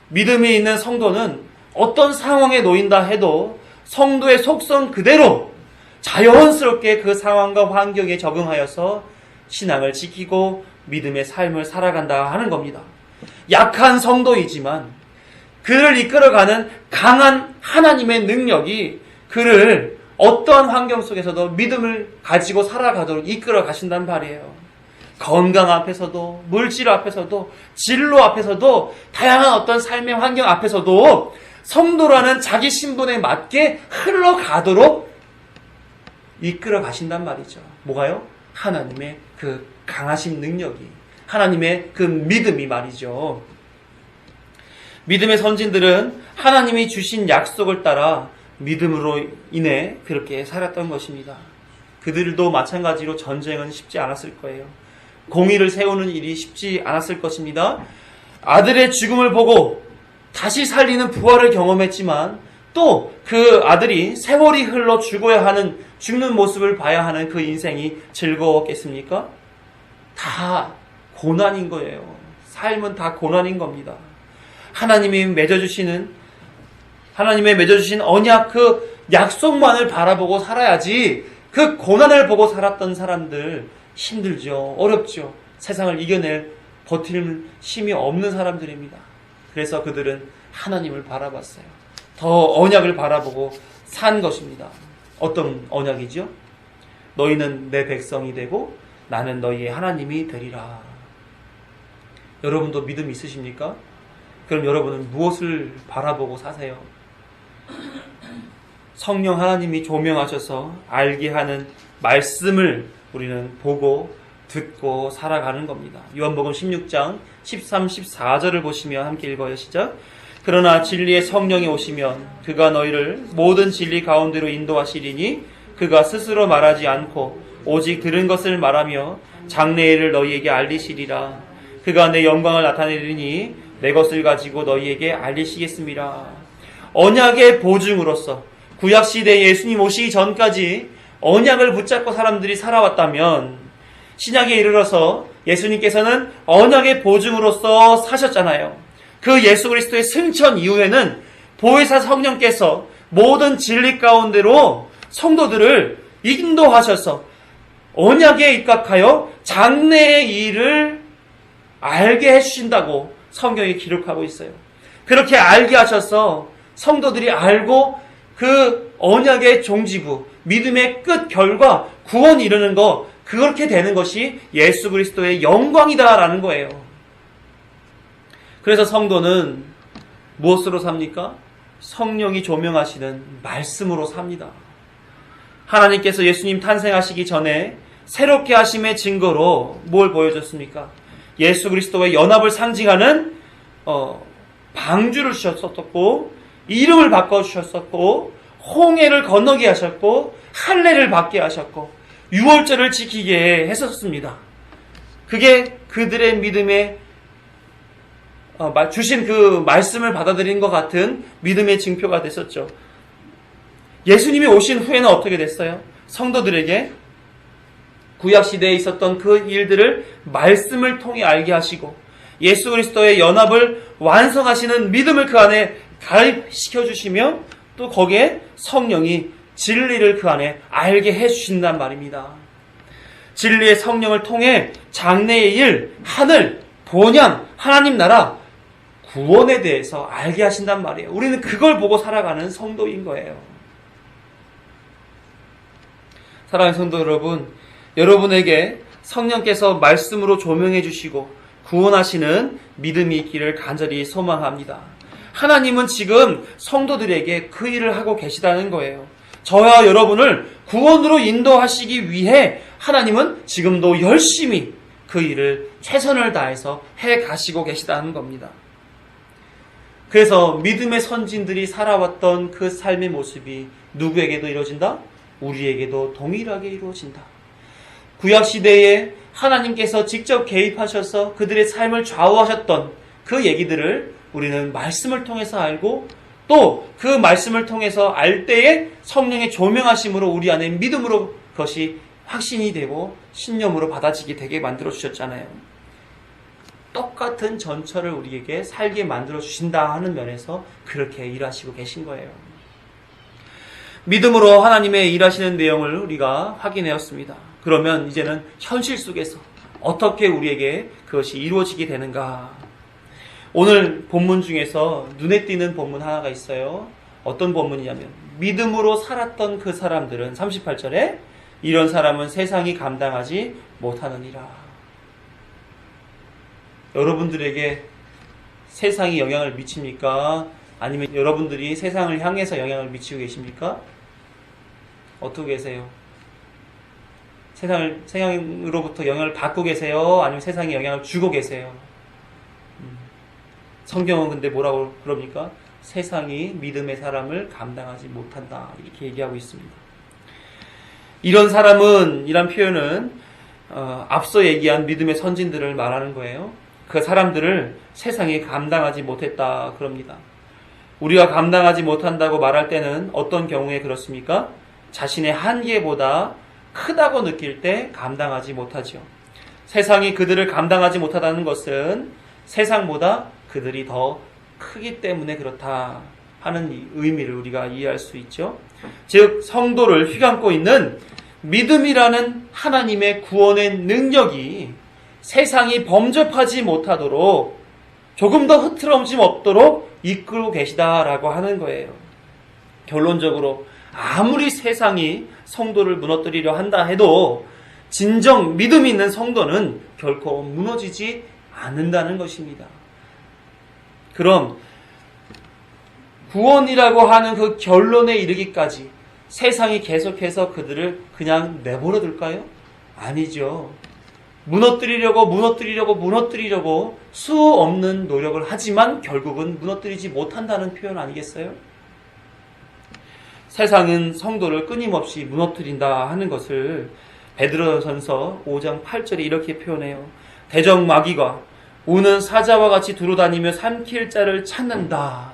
믿음이 있는 성도는 어떤 상황에 놓인다 해도 성도의 속성 그대로 자연스럽게 그 상황과 환경에 적응하여서 신앙을 지키고 믿음의 삶을 살아간다 하는 겁니다. 약한 성도이지만 그를 이끌어가는 강한 하나님의 능력이 그를 어떠한 환경 속에서도 믿음을 가지고 살아가도록 이끌어 가신단 말이에요. 건강 앞에서도, 물질 앞에서도, 진로 앞에서도, 다양한 어떤 삶의 환경 앞에서도 성도라는 자기 신분에 맞게 흘러가도록 이끌어 가신단 말이죠. 뭐가요? 하나님의 그 강하신 능력이, 하나님의 그 믿음이 말이죠. 믿음의 선진들은 하나님이 주신 약속을 따라 믿음으로 인해 그렇게 살았던 것입니다. 그들도 마찬가지로 전쟁은 쉽지 않았을 거예요. 공의를 세우는 일이 쉽지 않았을 것입니다. 아들의 죽음을 보고 다시 살리는 부활을 경험했지만 또 그 아들이 세월이 흘러 죽는 모습을 봐야 하는 그 인생이 즐거웠겠습니까? 다 고난인 거예요. 삶은 다 고난인 겁니다. 하나님의 맺어주신 언약 그 약속만을 바라보고 살아야지 그 고난을 보고 살았던 사람들 힘들죠. 어렵죠. 세상을 버틸 힘이 없는 사람들입니다. 그래서 그들은 하나님을 바라봤어요. 더 언약을 바라보고 산 것입니다. 어떤 언약이죠? 너희는 내 백성이 되고 나는 너희의 하나님이 되리라. 여러분도 믿음 있으십니까? 그럼 여러분은 무엇을 바라보고 사세요? 성령 하나님이 조명하셔서 알게 하는 말씀을 우리는 보고 듣고 살아가는 겁니다. 요한복음 16장 13, 14절을 보시면 함께 읽어요. 시작. 그러나 진리의 성령이 오시면 그가 너희를 모든 진리 가운데로 인도하시리니 그가 스스로 말하지 않고 오직 들은 것을 말하며 장래의 일을 너희에게 알리시리라. 그가 내 영광을 나타내리니 내 것을 가지고 너희에게 알리시겠습니다. 언약의 보증으로서 구약시대에 예수님 오시기 전까지 언약을 붙잡고 사람들이 살아왔다면 신약에 이르러서 예수님께서는 언약의 보증으로서 사셨잖아요. 그 예수 그리스도의 승천 이후에는 보혜사 성령께서 모든 진리 가운데로 성도들을 인도하셔서 언약에 입각하여 장래의 일을 알게 해주신다고 성경이 기록하고 있어요. 그렇게 알게 하셔서 성도들이 알고 그 언약의 종지부, 믿음의 끝 결과, 구원 이루는 거, 그렇게 되는 것이 예수 그리스도의 영광이다라는 거예요. 그래서 성도는 무엇으로 삽니까? 성령이 조명하시는 말씀으로 삽니다. 하나님께서 예수님 탄생하시기 전에 새롭게 하심의 증거로 뭘 보여줬습니까? 예수 그리스도의 연합을 상징하는 방주를 주셨었고, 이름을 바꿔주셨었고, 홍해를 건너게 하셨고, 할례를 받게 하셨고, 유월절을 지키게 했었습니다. 그게 그들의 믿음에 주신 그 말씀을 받아들인 것 같은 믿음의 증표가 됐었죠. 예수님이 오신 후에는 어떻게 됐어요? 성도들에게 구약시대에 있었던 그 일들을 말씀을 통해 알게 하시고 예수 그리스도의 연합을 완성하시는 믿음을 그 안에 가입시켜 주시며 또 거기에 성령이 진리를 그 안에 알게 해주신단 말입니다. 진리의 성령을 통해 장래의 일, 하늘, 본향, 하나님 나라, 구원에 대해서 알게 하신단 말이에요. 우리는 그걸 보고 살아가는 성도인 거예요. 사랑하는 성도 여러분, 여러분에게 성령께서 말씀으로 조명해 주시고 구원하시는 믿음이 있기를 간절히 소망합니다. 하나님은 지금 성도들에게 그 일을 하고 계시다는 거예요. 저와 여러분을 구원으로 인도하시기 위해 하나님은 지금도 열심히 그 일을 최선을 다해서 해 가시고 계시다는 겁니다. 그래서 믿음의 선진들이 살아왔던 그 삶의 모습이 누구에게도 이루어진다? 우리에게도 동일하게 이루어진다. 구약시대에 하나님께서 직접 개입하셔서 그들의 삶을 좌우하셨던 그 얘기들을 우리는 말씀을 통해서 알고 또 그 말씀을 통해서 알 때에 성령의 조명하심으로 우리 안에 믿음으로 그것이 확신이 되고 신념으로 받아지게 되게 만들어 주셨잖아요. 똑같은 전철을 우리에게 살게 만들어 주신다 하는 면에서 그렇게 일하시고 계신 거예요. 믿음으로 하나님의 일하시는 내용을 우리가 확인하였습니다. 그러면 이제는 현실 속에서 어떻게 우리에게 그것이 이루어지게 되는가? 오늘 본문 중에서 눈에 띄는 본문 하나가 있어요. 어떤 본문이냐면 믿음으로 살았던 그 사람들은 38절에 이런 사람은 세상이 감당하지 못하느니라. 여러분들에게 세상이 영향을 미칩니까? 아니면 여러분들이 세상을 향해서 영향을 미치고 계십니까? 어떻게 계세요? 세상으로부터 영향을 받고 계세요? 아니면 세상에 영향을 주고 계세요? 성경은 근데 뭐라고 그럽니까? 세상이 믿음의 사람을 감당하지 못한다. 이렇게 얘기하고 있습니다. 이런 사람은, 이란 표현은 앞서 얘기한 믿음의 선진들을 말하는 거예요. 그 사람들을 세상이 감당하지 못했다 그럽니다. 우리가 감당하지 못한다고 말할 때는 어떤 경우에 그렇습니까? 자신의 한계보다 크다고 느낄 때 감당하지 못하죠. 세상이 그들을 감당하지 못하다는 것은 세상보다 그들이 더 크기 때문에 그렇다 하는 의미를 우리가 이해할 수 있죠. 즉 성도를 휘감고 있는 믿음이라는 하나님의 구원의 능력이 세상이 범접하지 못하도록 조금 더 흐트러짐 없도록 이끌고 계시다라고 하는 거예요. 결론적으로 아무리 세상이 성도를 무너뜨리려 한다 해도 진정 믿음이 있는 성도는 결코 무너지지 않는다는 것입니다. 그럼 구원이라고 하는 그 결론에 이르기까지 세상이 계속해서 그들을 그냥 내버려 둘까요? 아니죠. 무너뜨리려고 수 없는 노력을 하지만 결국은 무너뜨리지 못한다는 표현 아니겠어요? 세상은 성도를 끊임없이 무너뜨린다 하는 것을 베드로전서 5장 8절에 이렇게 표현해요. 대적 마귀가 우는 사자와 같이 두루다니며 삼킬 자를 찾는다.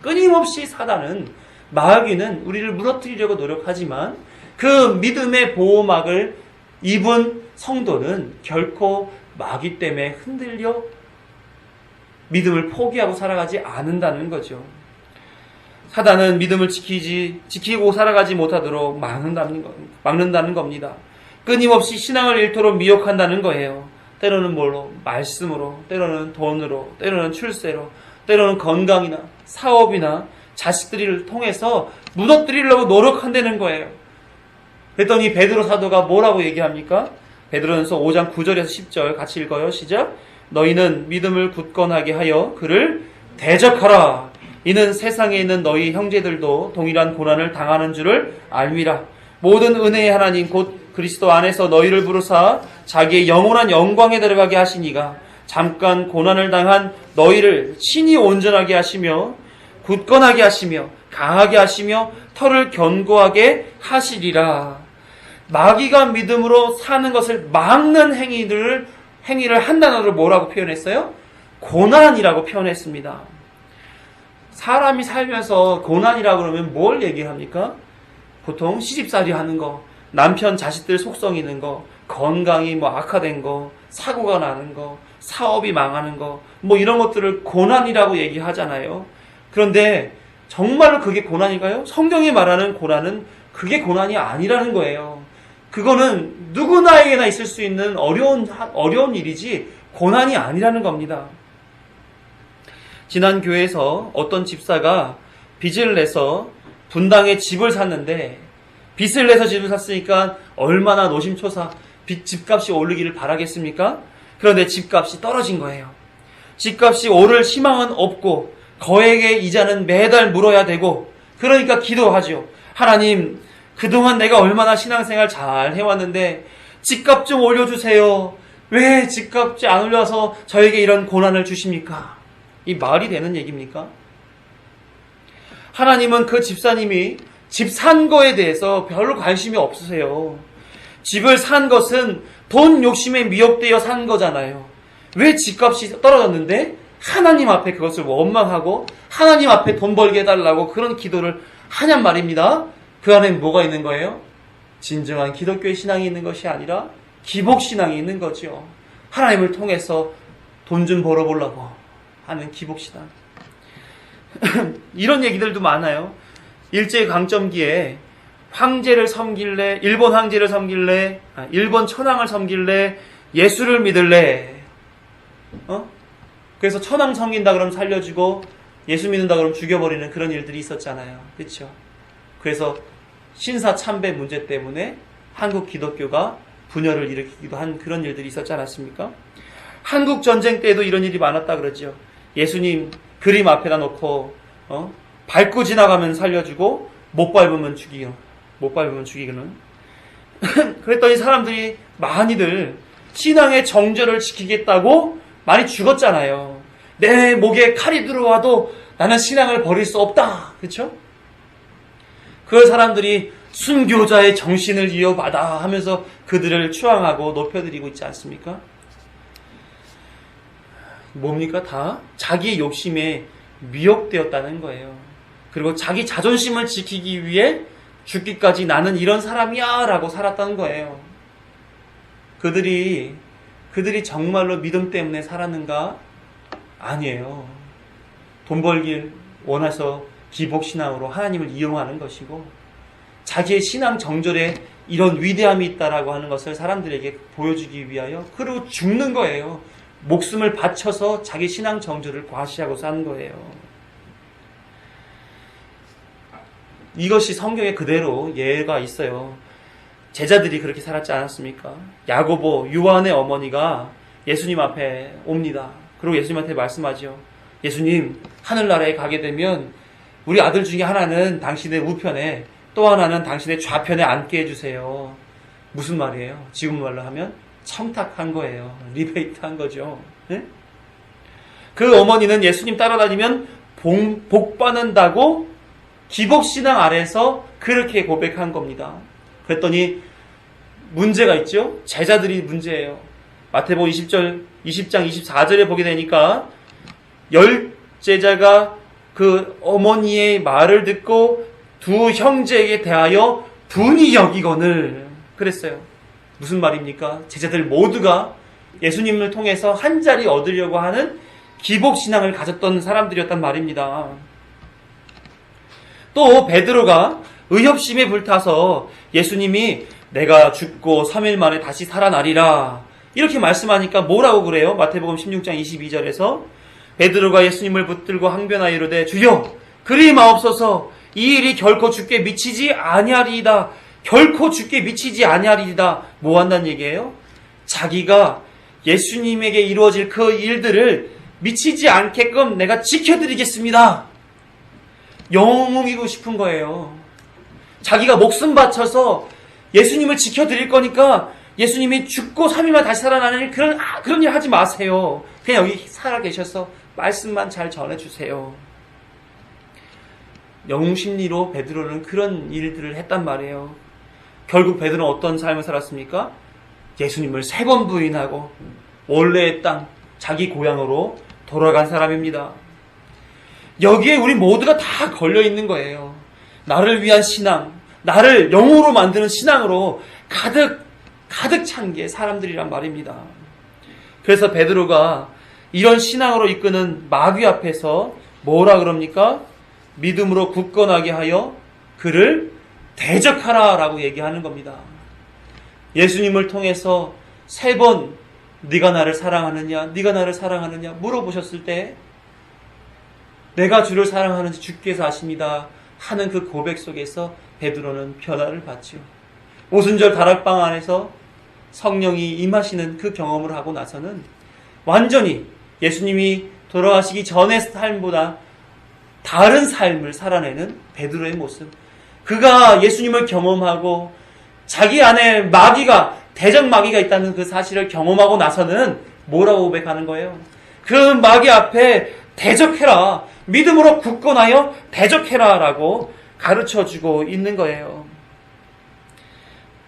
끊임없이 사단은, 마귀는 우리를 무너뜨리려고 노력하지만 그 믿음의 보호막을 입은 성도는 결코 마귀 때문에 흔들려 믿음을 포기하고 살아가지 않는다는 거죠. 사단은 믿음을 지키고 살아가지 못하도록 막는다는 겁니다. 끊임없이 신앙을 잃도록 미혹한다는 거예요. 때로는 뭘로? 말씀으로, 때로는 돈으로, 때로는 출세로, 때로는 건강이나 사업이나 자식들을 통해서 무너뜨리려고 노력한다는 거예요. 그랬더니 베드로 사도가 뭐라고 얘기합니까? 베드로전서 5장 9절에서 10절 같이 읽어요. 시작. 너희는 믿음을 굳건하게 하여 그를 대적하라. 이는 세상에 있는 너희 형제들도 동일한 고난을 당하는 줄을 알미라. 모든 은혜의 하나님 곧 그리스도 안에서 너희를 부르사 자기의 영원한 영광에 들어가게 하시니가 잠깐 고난을 당한 너희를 친히 온전하게 하시며 굳건하게 하시며 강하게 하시며 털을 견고하게 하시리라. 마귀가 믿음으로 사는 것을 막는 행위를 한 단어로 뭐라고 표현했어요? 고난이라고 표현했습니다. 사람이 살면서 고난이라고 그러면 뭘 얘기합니까? 보통 시집살이 하는 거, 남편 자식들 속썩이는 거, 건강이 악화된 거, 사고가 나는 거, 사업이 망하는 거, 이런 것들을 고난이라고 얘기하잖아요. 그런데 정말로 그게 고난인가요? 성경이 말하는 고난은 그게 고난이 아니라는 거예요. 그거는 누구나에게나 있을 수 있는 어려운 일이지 고난이 아니라는 겁니다. 지난 교회에서 어떤 집사가 빚을 내서 분당에 집을 샀는데 빚을 내서 집을 샀으니까 얼마나 노심초사 집값이 오르기를 바라겠습니까? 그런데 집값이 떨어진 거예요. 집값이 오를 희망은 없고 거액의 이자는 매달 물어야 되고 그러니까 기도하죠. 하나님, 그동안 내가 얼마나 신앙생활 잘 해왔는데 집값 좀 올려주세요. 왜 집값이 안 올려서 저에게 이런 고난을 주십니까? 이 말이 되는 얘기입니까? 하나님은 그 집사님이 집 산 거에 대해서 별로 관심이 없으세요. 집을 산 것은 돈 욕심에 미혹되어 산 거잖아요. 왜 집값이 떨어졌는데 하나님 앞에 그것을 원망하고 하나님 앞에 돈 벌게 해달라고 그런 기도를 하냔 말입니다. 그 안에 뭐가 있는 거예요? 진정한 기독교의 신앙이 있는 것이 아니라 기복신앙이 있는 거죠. 하나님을 통해서 돈 좀 벌어보려고 하는 기복신앙. 이런 얘기들도 많아요. 일제강점기에 황제를 섬길래, 일본 황제를 섬길래, 일본 천황을 섬길래, 예수를 믿을래. 그래서 천황 섬긴다 그러면 살려주고 예수 믿는다 그러면 죽여버리는 그런 일들이 있었잖아요. 그렇죠? 그래서 신사 참배 문제 때문에 한국 기독교가 분열을 일으키기도 한 그런 일들이 있었지 않았습니까? 한국 전쟁 때에도 이런 일이 많았다 그러죠. 예수님 그림 앞에다 놓고 밟고 지나가면 살려주고 못 밟으면 죽이기는. 그랬더니 사람들이 많이들 신앙의 정절을 지키겠다고 많이 죽었잖아요. 내 목에 칼이 들어와도 나는 신앙을 버릴 수 없다. 그렇죠? 그 사람들이 순교자의 정신을 이어받아 하면서 그들을 추앙하고 높여드리고 있지 않습니까? 뭡니까? 다 자기의 욕심에 미혹되었다는 거예요. 그리고 자기 자존심을 지키기 위해 죽기까지 나는 이런 사람이야 라고 살았다는 거예요. 그들이 정말로 믿음 때문에 살았는가? 아니에요. 돈 벌길 원해서 기복신앙으로 하나님을 이용하는 것이고 자기의 신앙 정절에 이런 위대함이 있다라고 하는 것을 사람들에게 보여주기 위하여 그리고 죽는 거예요. 목숨을 바쳐서 자기 신앙 정절을 과시하고 사는 거예요. 이것이 성경에 그대로 예가 있어요. 제자들이 그렇게 살았지 않았습니까? 야고보, 요한의 어머니가 예수님 앞에 옵니다. 그리고 예수님한테 말씀하죠. 예수님, 하늘나라에 가게 되면 우리 아들 중에 하나는 당신의 우편에 또 하나는 당신의 좌편에 앉게 해주세요. 무슨 말이에요? 지금 말로 하면 청탁한 거예요. 리베이트 한 거죠. 네? 그 어머니는 예수님 따라다니면 복 받는다고 기복신앙 아래서 그렇게 고백한 겁니다. 그랬더니 문제가 있죠? 제자들이 문제예요. 마태복음 20장 24절에 보게 되니까 10제자가 그 어머니의 말을 듣고 두 형제에게 대하여 분이 여기거늘 그랬어요. 무슨 말입니까? 제자들 모두가 예수님을 통해서 한 자리 얻으려고 하는 기복신앙을 가졌던 사람들이었단 말입니다. 또 베드로가 의협심에 불타서 예수님이 내가 죽고 3일 만에 다시 살아나리라 이렇게 말씀하니까 뭐라고 그래요? 마태복음 16장 22절에서 베드로가 예수님을 붙들고 항변하여 이르되 주여 그리 마옵소서 이 일이 결코 주께 미치지 아니하리이다. 결코 죽게 미치지 아니하리이다. 뭐 한다는 얘기예요? 자기가 예수님에게 이루어질 그 일들을 미치지 않게끔 내가 지켜드리겠습니다. 영웅이고 싶은 거예요. 자기가 목숨 바쳐서 예수님을 지켜드릴 거니까 예수님이 죽고 3일만 다시 살아나는 그런 일 하지 마세요. 그냥 여기 살아 계셔서 말씀만 잘 전해주세요. 영웅 심리로 베드로는 그런 일들을 했단 말이에요. 결국 베드로는 어떤 삶을 살았습니까? 예수님을 3번 부인하고 원래의 땅, 자기 고향으로 돌아간 사람입니다. 여기에 우리 모두가 다 걸려있는 거예요. 나를 위한 신앙, 나를 영웅으로 만드는 신앙으로 가득 찬 게 사람들이란 말입니다. 그래서 베드로가 이런 신앙으로 이끄는 마귀 앞에서 뭐라 그럽니까? 믿음으로 굳건하게 하여 그를 대적하라 라고 얘기하는 겁니다. 예수님을 통해서 3번 네가 나를 사랑하느냐, 네가 나를 사랑하느냐 물어보셨을 때 내가 주를 사랑하는지 주께서 아십니다 하는 그 고백 속에서 베드로는 변화를 받지요. 오순절 다락방 안에서 성령이 임하시는 그 경험을 하고 나서는 완전히 예수님이 돌아가시기 전의 삶보다 다른 삶을 살아내는 베드로의 모습. 그가 예수님을 경험하고 자기 안에 대적 마귀가 있다는 그 사실을 경험하고 나서는 뭐라고 고백하는 거예요? 그 마귀 앞에 대적해라. 믿음으로 굳건하여 대적해라 라고 가르쳐주고 있는 거예요.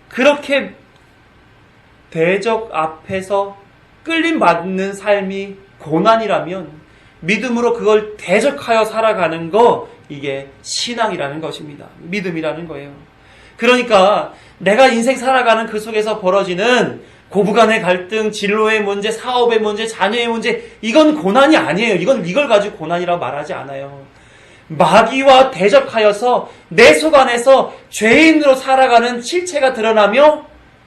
그렇게 대적 앞에서 끌림받는 삶이 고난이라면 믿음으로 그걸 대적하여 살아가는 거, 이게 신앙이라는 것입니다. 믿음이라는 거예요. 그러니까 내가 인생 살아가는 그 속에서 벌어지는 고부간의 갈등, 진로의 문제, 사업의 문제, 자녀의 문제, 이건 고난이 아니에요. 이걸 가지고 고난이라고 말하지 않아요. 마귀와 대적하여서 내 속 안에서 죄인으로 살아가는 실체가 드러나며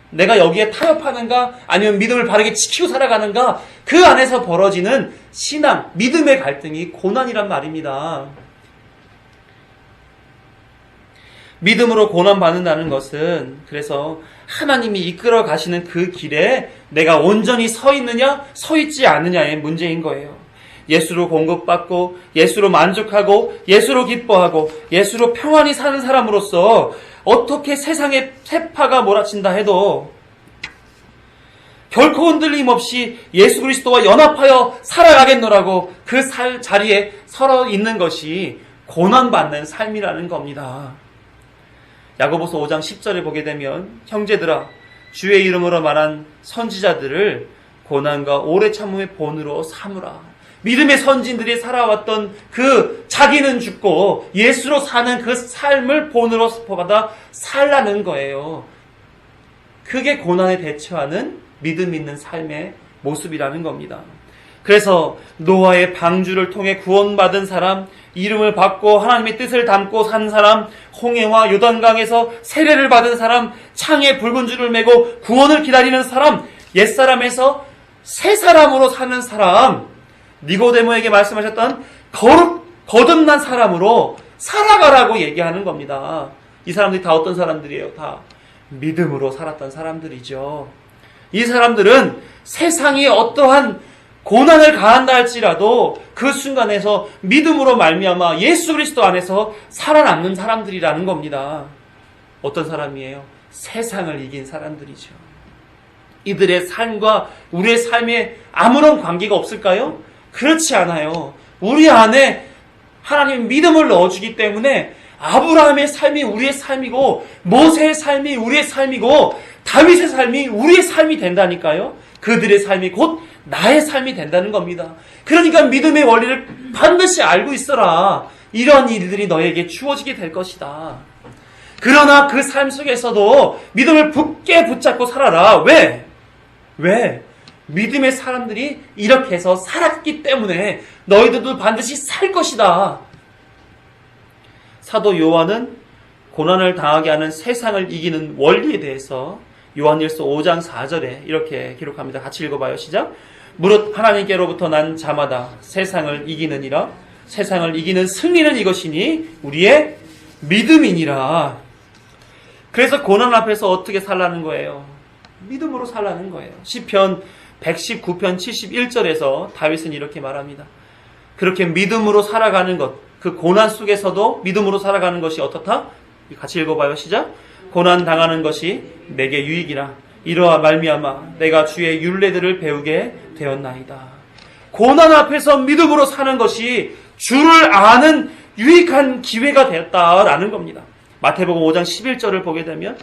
내가 여기에 타협하는가 아니면 믿음을 바르게 지키고 살아가는가, 그 안에서 벌어지는 신앙, 믿음의 갈등이 고난이란 말입니다. 믿음으로 고난받는다는 것은 그래서 하나님이 이끌어 가시는 그 길에 내가 온전히 서 있느냐 서 있지 않느냐의 문제인 거예요. 예수로 공급받고 예수로 만족하고 예수로 기뻐하고 예수로 평안히 사는 사람으로서 어떻게 세상에 세파가 몰아친다 해도 결코 흔들림 없이 예수 그리스도와 연합하여 살아가겠노라고 그 자리에 서 있는 것이 고난받는 삶이라는 겁니다. 야고보서 5장 10절에 보게 되면 형제들아 주의 이름으로 말한 선지자들을 고난과 오래 참음의 본으로 삼으라. 믿음의 선진들이 살아왔던 그 자기는 죽고 예수로 사는 그 삶을 본으로 받아 살라는 거예요. 그게 고난에 대처하는 믿음 있는 삶의 모습이라는 겁니다. 그래서 노아의 방주를 통해 구원받은 사람, 이름을 받고 하나님의 뜻을 담고 산 사람, 홍해와 요단강에서 세례를 받은 사람, 창에 붉은 줄을 메고 구원을 기다리는 사람, 옛사람에서 새 사람으로 사는 사람, 니고데모에게 말씀하셨던 거듭난 사람으로 살아가라고 얘기하는 겁니다. 이 사람들이 다 어떤 사람들이에요? 다 믿음으로 살았던 사람들이죠. 이 사람들은 세상이 어떠한 고난을 가한다 할지라도 그 순간에서 믿음으로 말미암아 예수 그리스도 안에서 살아남는 사람들이라는 겁니다. 어떤 사람이에요? 세상을 이긴 사람들이죠. 이들의 삶과 우리의 삶에 아무런 관계가 없을까요? 그렇지 않아요. 우리 안에 하나님 믿음을 넣어주기 때문에 아브라함의 삶이 우리의 삶이고 모세의 삶이 우리의 삶이고 다윗의 삶이 우리의 삶이 된다니까요. 그들의 삶이 곧 나의 삶이 된다는 겁니다. 그러니까 믿음의 원리를 반드시 알고 있어라. 이런 일들이 너에게 주어지게 될 것이다. 그러나 그 삶 속에서도 믿음을 굳게 붙잡고 살아라. 왜? 믿음의 사람들이 이렇게 해서 살았기 때문에 너희들도 반드시 살 것이다. 사도 요한은 고난을 당하게 하는 세상을 이기는 원리에 대해서 요한일서 5장 4절에 이렇게 기록합니다. 같이 읽어봐요. 시작. 무릇 하나님께로부터 난 자마다 세상을 이기느니라. 세상을 이기는 승리는 이것이니 우리의 믿음이니라. 그래서 고난 앞에서 어떻게 살라는 거예요? 믿음으로 살라는 거예요. 시편 119편 71절에서 다윗은 이렇게 말합니다. 그렇게 믿음으로 살아가는 것, 그 고난 속에서도 믿음으로 살아가는 것이 어떻다? 같이 읽어봐요. 시작. 고난 당하는 것이 내게 유익이라. 이러한 말미암아 내가 주의 율례들을 배우게 되었나이다. 고난 앞에서 믿음으로 사는 것이 주를 아는 유익한 기회가 되었다라는 겁니다. 마태복음 5장 11절을 보게 되면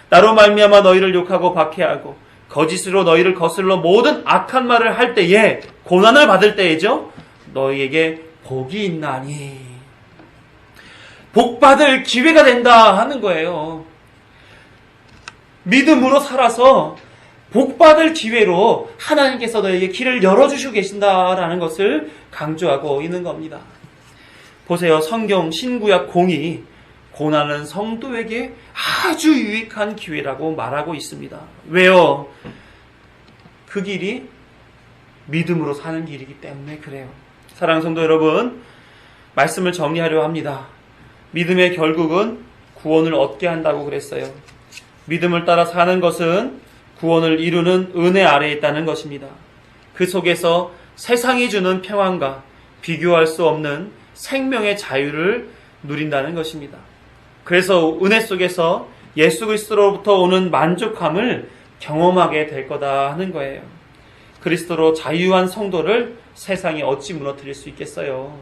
나로 말미암아 너희를 욕하고 박해하고 거짓으로 너희를 거슬러 모든 악한 말을 할 때에, 고난을 받을 때에죠, 너희에게 복이 있나니, 복받을 기회가 된다 하는 거예요. 믿음으로 살아서 복받을 기회로 하나님께서 너에게 길을 열어주시고 계신다라는 것을 강조하고 있는 겁니다. 보세요. 성경 신구약 공이 고난은 성도에게 아주 유익한 기회라고 말하고 있습니다. 왜요? 그 길이 믿음으로 사는 길이기 때문에 그래요. 사랑하는 성도 여러분, 말씀을 정리하려 합니다. 믿음의 결국은 구원을 얻게 한다고 그랬어요. 믿음을 따라 사는 것은 구원을 이루는 은혜 아래에 있다는 것입니다. 그 속에서 세상이 주는 평안과 비교할 수 없는 생명의 자유를 누린다는 것입니다. 그래서 은혜 속에서 예수 그리스도로부터 오는 만족함을 경험하게 될 거다 하는 거예요. 그리스도로 자유한 성도를 세상이 어찌 무너뜨릴 수 있겠어요?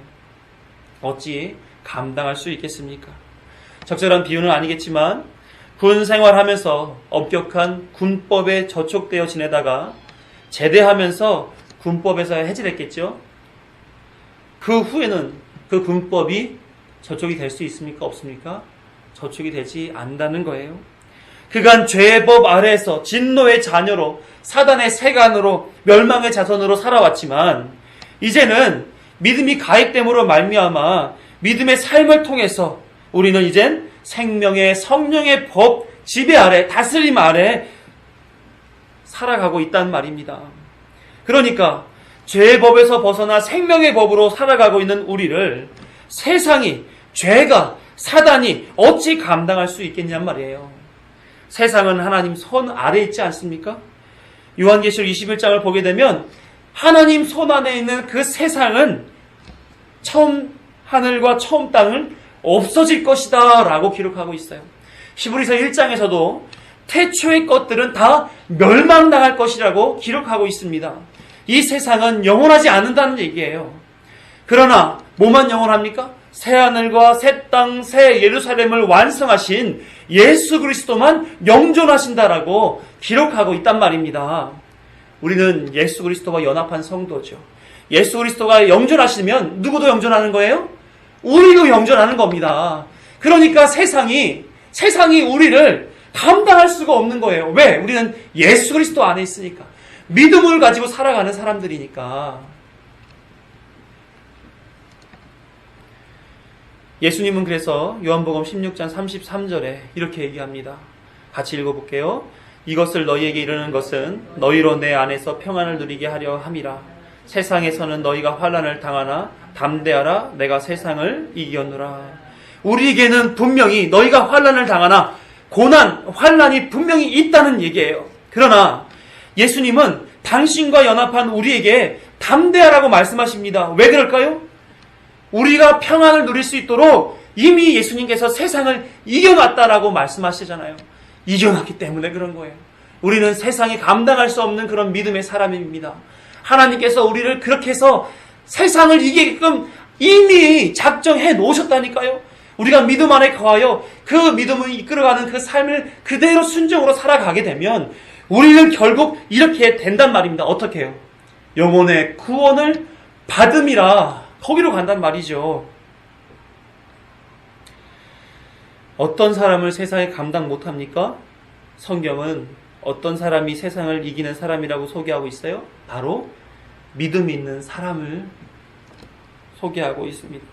어찌 감당할 수 있겠습니까? 적절한 비유는 아니겠지만 군 생활하면서 엄격한 군법에 저촉되어 지내다가 제대하면서 군법에서 해제됐겠죠? 그 후에는 그 군법이 저촉이 될 수 있습니까? 없습니까? 저촉이 되지 않는다는 거예요. 그간 죄의 법 아래에서 진노의 자녀로, 사단의 세간으로, 멸망의 자손으로 살아왔지만 이제는 믿음이 가입됨으로 말미암아 믿음의 삶을 통해서 우리는 이젠 생명의 성령의 법 지배 아래, 다스림 아래 살아가고 있다는 말입니다. 그러니까 죄의 법에서 벗어나 생명의 법으로 살아가고 있는 우리를 세상이, 죄가, 사단이 어찌 감당할 수 있겠냔 말이에요. 세상은 하나님 손 아래 있지 않습니까? 요한계시록 21장을 보게 되면 하나님 손 안에 있는 그 세상은 처음 하늘과 처음 땅은 없어질 것이다 라고 기록하고 있어요. 히브리서 1장에서도 태초의 것들은 다 멸망당할 것이라고 기록하고 있습니다. 이 세상은 영원하지 않는다는 얘기예요. 그러나 뭐만 영원합니까? 새하늘과 새 땅, 새 예루살렘을 완성하신 예수 그리스도만 영존하신다라고 기록하고 있단 말입니다. 우리는 예수 그리스도와 연합한 성도죠. 예수 그리스도가 영존하시면 누구도 영존하는 거예요? 우리도 영존하는 겁니다. 그러니까 세상이 우리를 감당할 수가 없는 거예요. 왜? 우리는 예수 그리스도 안에 있으니까. 믿음을 가지고 살아가는 사람들이니까. 예수님은 그래서 요한복음 16장 33절에 이렇게 얘기합니다. 같이 읽어볼게요. 이것을 너희에게 이르는 것은 너희로 내 안에서 평안을 누리게 하려 함이라. 세상에서는 너희가 환난을 당하나 담대하라. 내가 세상을 이겼노라. 우리에게는 분명히 너희가 환난을 당하나 고난, 환난이 분명히 있다는 얘기예요. 그러나 예수님은 당신과 연합한 우리에게 담대하라고 말씀하십니다. 왜 그럴까요? 우리가 평안을 누릴 수 있도록 이미 예수님께서 세상을 이겨놨다라고 말씀하시잖아요. 이겨놨기 때문에 그런 거예요. 우리는 세상이 감당할 수 없는 그런 믿음의 사람입니다. 하나님께서 우리를 그렇게 해서 세상을 이기게끔 이미 작정해 놓으셨다니까요. 우리가 믿음 안에 거하여 그 믿음을 이끌어가는 그 삶을 그대로 순종으로 살아가게 되면 우리는 결국 이렇게 된단 말입니다. 어떻게 해요? 영혼의 구원을 받음이라 거기로 간단 말이죠. 어떤 사람을 세상에 감당 못합니까? 성경은 어떤 사람이 세상을 이기는 사람이라고 소개하고 있어요? 바로 믿음 있는 사람을 소개하고 있습니다.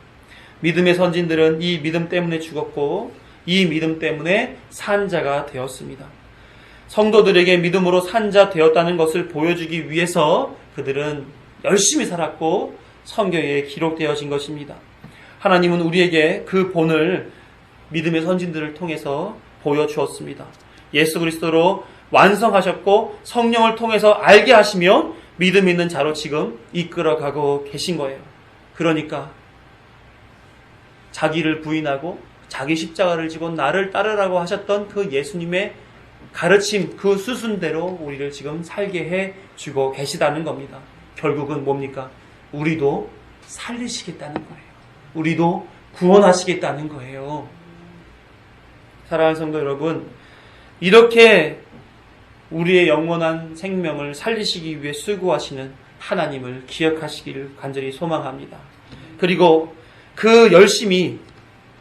믿음의 선진들은 이 믿음 때문에 죽었고 이 믿음 때문에 산 자가 되었습니다. 성도들에게 믿음으로 산 자 되었다는 것을 보여주기 위해서 그들은 열심히 살았고 성경에 기록되어진 것입니다. 하나님은 우리에게 그 본을 믿음의 선진들을 통해서 보여주었습니다. 예수 그리스도로 완성하셨고 성령을 통해서 알게 하시며 믿음 있는 자로 지금 이끌어가고 계신 거예요. 그러니까 자기를 부인하고 자기 십자가를 지고 나를 따르라고 하셨던 그 예수님의 가르침, 그 수순대로 우리를 지금 살게 해주고 계시다는 겁니다. 결국은 뭡니까? 우리도 살리시겠다는 거예요. 우리도 구원하시겠다는 거예요. 사랑하는 성도 여러분, 이렇게 우리의 영원한 생명을 살리시기 위해 수고하시는 하나님을 기억하시기를 간절히 소망합니다. 그리고 그 열심이,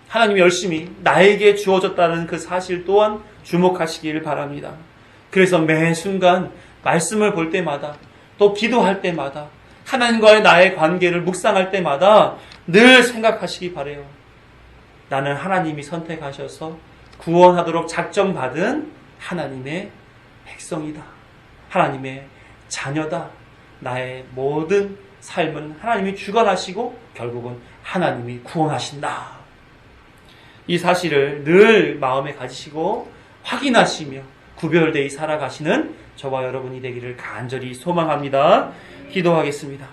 하나님의 열심이 나에게 주어졌다는 그 사실 또한 주목하시기를 바랍니다. 그래서 매 순간 말씀을 볼 때마다 또 기도할 때마다 하나님과의 나의 관계를 묵상할 때마다 늘 생각하시기 바라요. 나는 하나님이 선택하셔서 구원하도록 작정받은 하나님의 백성이다. 하나님의 자녀다. 나의 모든 삶은 하나님이 주관하시고 결국은 하나님이 구원하신다. 이 사실을 늘 마음에 가지시고 확인하시며 구별되이 살아가시는 저와 여러분이 되기를 간절히 소망합니다. 기도하겠습니다.